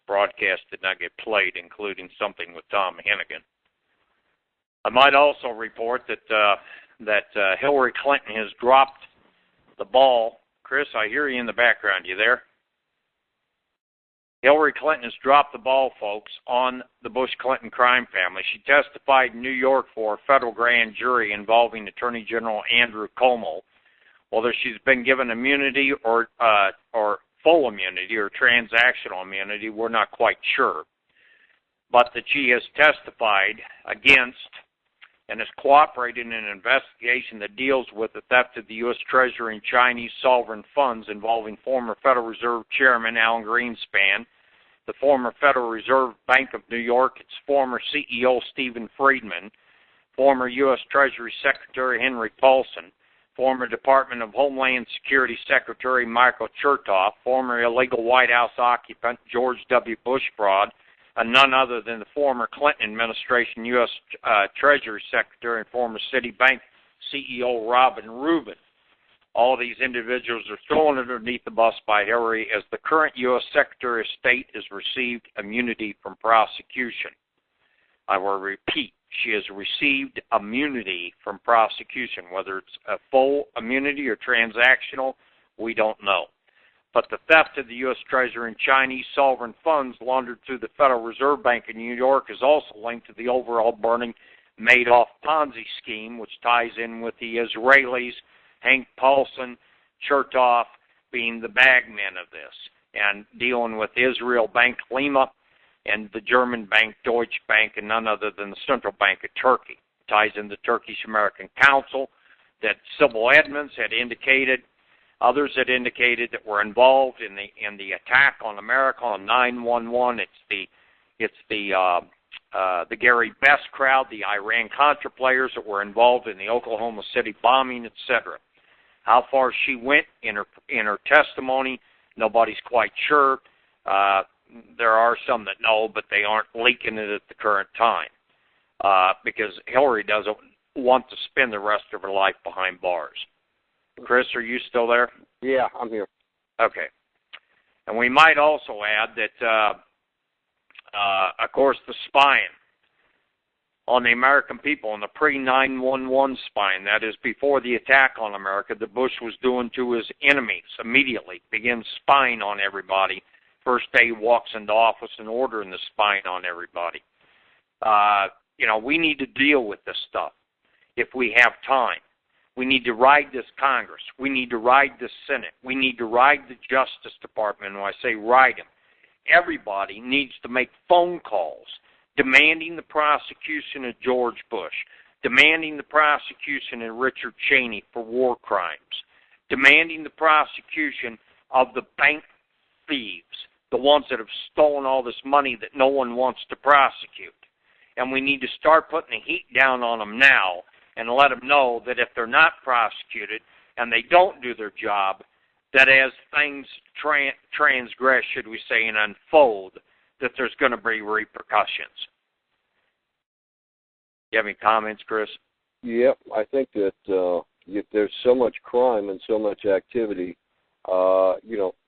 broadcast did not get played, including something with Tom Hennigan. I might also report that Hillary Clinton has dropped the ball. Chris, I hear you in the background. You there? Hillary Clinton has dropped the ball, folks, on the Bush-Clinton crime family. She testified in New York for a federal grand jury involving Attorney General Andrew Cuomo. Whether she's been given immunity or full immunity or transactional immunity, we're not quite sure. But that she has testified against and is cooperating in an investigation that deals with the theft of the U.S. Treasury and Chinese Solveren funds involving former Federal Reserve Chairman Allan Greenspan, the former Federal Reserve Bank of New York, its former CEO Stephen Freedman, former U.S. Treasury Secretary Henry Paulson, former Department of Homeland Security Secretary Michael Chertoff, former illegal White House occupant George W. BushFRAUD, and none other than the former Clinton administration U.S. Treasury Secretary and former Citibank CEO Robert Rubin. All of these individuals are thrown underneath the bus by Hillary as the current U.S. Secretary of State has received immunity from prosecution. I will repeat, she has received immunity from prosecution. Whether it's a full immunity or transactional, we don't know. But the theft of the U.S. Treasury and Chinese Solveren funds laundered through the Federal Reserve Bank in New York is also linked to the overall burning Madoff Ponzi scheme, which ties in with the Israelis, Hank Paulson, Chertoff being the bagmen of this, and dealing with Israel Bank Lima and the German bank Deutsche Bank, and none other than the Central Bank of Turkey. Ties in the Turkish-American Council that Sybil Edmonds had indicated. Others had indicated that were involved in the attack on America on 9/11. It's the Gary Best crowd, the Iran-Contra players that were involved in the Oklahoma City bombing, etc. How far she went in her testimony, nobody's quite sure. There are some that know, but they aren't leaking it at the current time because Hillary doesn't want to spend the rest of her life behind bars. Chris, are you still there? Yeah, I'm here. Okay. And we might also add that, of course, the spying on the American people, on the pre-9/11 spying, that is before the attack on America, that Bush was doing to his enemies immediately, begins spying on everybody. First day he walks into office and ordering the spying on everybody. We need to deal with this stuff if we have time. We need to ride this Congress. We need to ride the Senate. We need to ride the Justice Department. And when I say ride them, everybody needs to make phone calls demanding the prosecution of George Bush, demanding the prosecution of Richard Cheney for war crimes, demanding the prosecution of the bank thieves, the ones that have stolen all this money that no one wants to prosecute. And we need to start putting the heat down on them now and let them know that if they're not prosecuted and they don't do their job, that as things transgress, should we say, and unfold, that there's going to be repercussions. You have any comments, Chris? Yep, I think that there's so much crime and so much activity,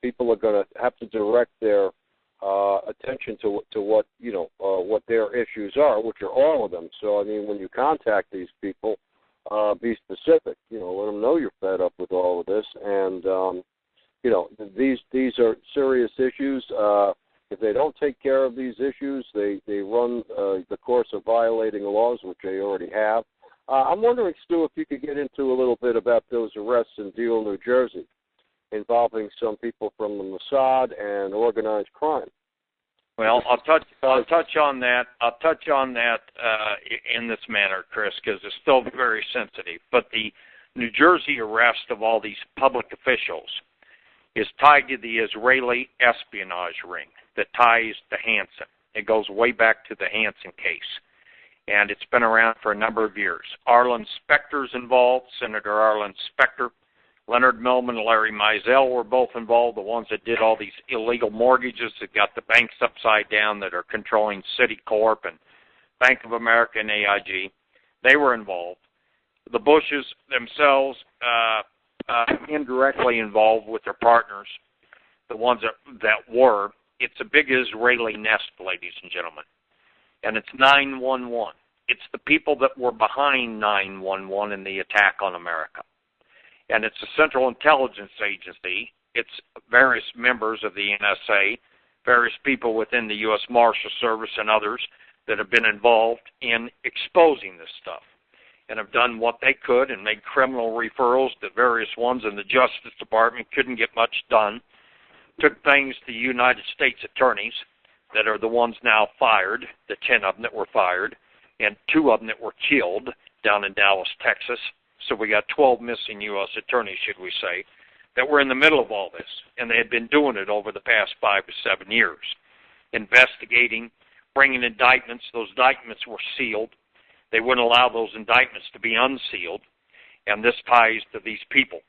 people are going to have to direct their attention to what what their issues are, which are all of them. So I mean, when you contact these people, be specific. Let them know you're fed up with all of this, and these are serious issues. If they don't take care of these issues, they run the course of violating laws, which they already have. I'm wondering, Stu, if you could get into a little bit about those arrests in Deal, New Jersey, involving some people from the Mossad and organized crime. Well, I'll touch on that. I'll touch on that in this manner, Chris, because it's still very sensitive. But the New Jersey arrest of all these public officials is tied to the Israeli espionage ring that ties to Hansen. It goes way back to the Hansen case, and it's been around for a number of years. Arlen Specter's involved, Senator Arlen Specter. Leonard Millman and Larry Mizell were both involved, the ones that did all these illegal mortgages that got the banks upside down that are controlling Citicorp and Bank of America and AIG. They were involved. The Bushes themselves indirectly involved with their partners, the ones that were, it's a big Israeli nest, ladies and gentlemen, and it's 911. It's the people that were behind 911 in the attack on America. And it's a Central Intelligence Agency. It's various members of the NSA, various people within the U.S. Marshal Service and others that have been involved in exposing this stuff and have done what they could and made criminal referrals to various ones in the Justice Department, couldn't get much done, took things to United States attorneys that are the ones now fired, the 10 of them that were fired, and 2 of them that were killed down in Dallas, Texas. So we got 12 missing U.S. attorneys, should we say, that were in the middle of all this, and they had been doing it over the past 5 to 7 years, investigating, bringing indictments. Those indictments were sealed. They wouldn't allow those indictments to be unsealed, and this ties to these people.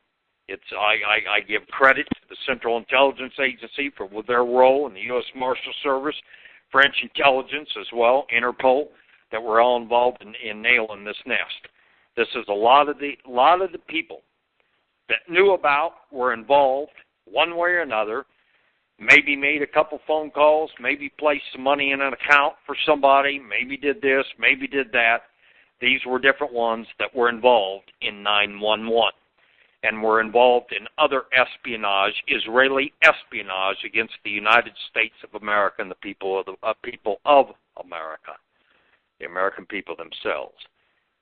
I give credit to the Central Intelligence Agency for their role in the U.S. Marshal Service, French intelligence as well, Interpol, that were all involved in nailing this nest. This is a lot of the people that knew about, were involved one way or another, maybe made a couple phone calls, maybe placed some money in an account for somebody, maybe did this, maybe did that. These were different ones that were involved in 911 and were involved in other espionage, Israeli espionage against the United States of America and the people of America, the American people themselves.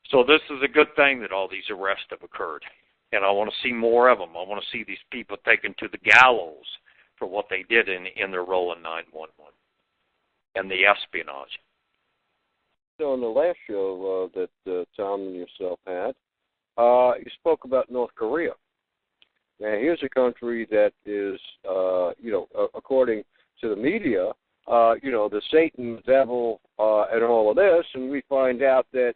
So this is a good thing that all these arrests have occurred, and I want to see more of them. I want to see these people taken to the gallows for what they did in their role in 911 and the espionage. So in the last show that Tom and yourself had, you spoke about North Korea. Now, here's a country that is, according to the media, the Satan, the devil, and all of this, and we find out that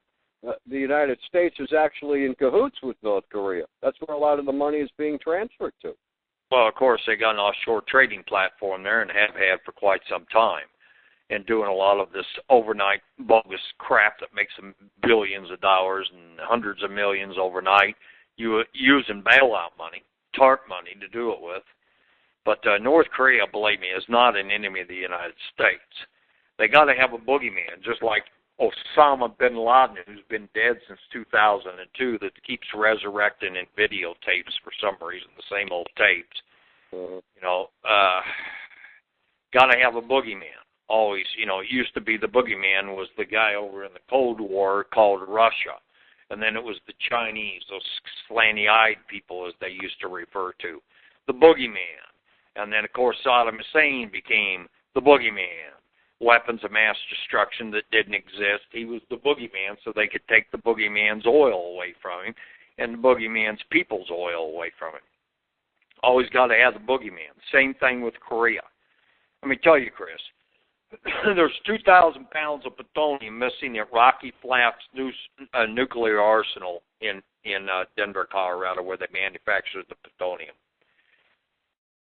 the United States is actually in cahoots with North Korea. That's where a lot of the money is being transferred to. Well, of course, they got an offshore trading platform there and have had for quite some time, and doing a lot of this overnight bogus crap that makes them billions of dollars and hundreds of millions overnight, using bailout money, TARP money to do it with. But North Korea, believe me, is not an enemy of the United States. They got to have a boogeyman, just like Osama bin Laden, who's been dead since 2002, that keeps resurrecting in videotapes for some reason, the same old tapes. Got to have a boogeyman. Always, it used to be the boogeyman was the guy over in the Cold War called Russia. And then it was the Chinese, those slanty-eyed people, as they used to refer to, the boogeyman. And then, of course, Saddam Hussein became the boogeyman. Weapons of mass destruction that didn't exist. He was the boogeyman, so they could take the boogeyman's oil away from him and the boogeyman's people's oil away from him. Always got to have the boogeyman. Same thing with Korea. Let me tell you, Chris, there's 2,000 pounds of plutonium missing at Rocky Flats nuclear arsenal in Denver, Colorado, where they manufacture the plutonium.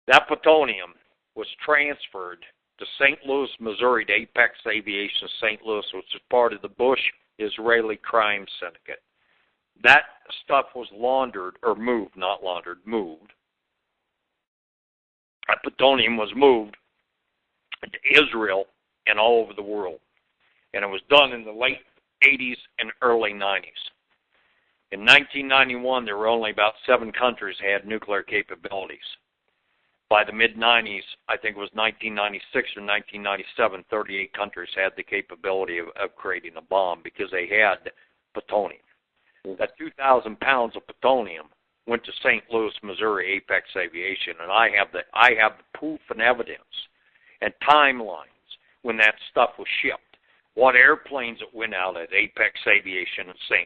That plutonium was transferred to St. Louis, Missouri, to Apex Aviation St. Louis, which is part of the Bush Israeli crime syndicate. That stuff was moved. That plutonium was moved to Israel and all over the world. And it was done in the late 80s and early 90s. In 1991, there were only about 7 countries that had nuclear capabilities. By the mid-90s, I think it was 1996 or 1997, 38 countries had the capability of creating a bomb because they had plutonium. That 2,000 pounds of plutonium went to St. Louis, Missouri, Apex Aviation, and I have the proof and evidence and timelines when that stuff was shipped, what airplanes it went out at Apex Aviation in St.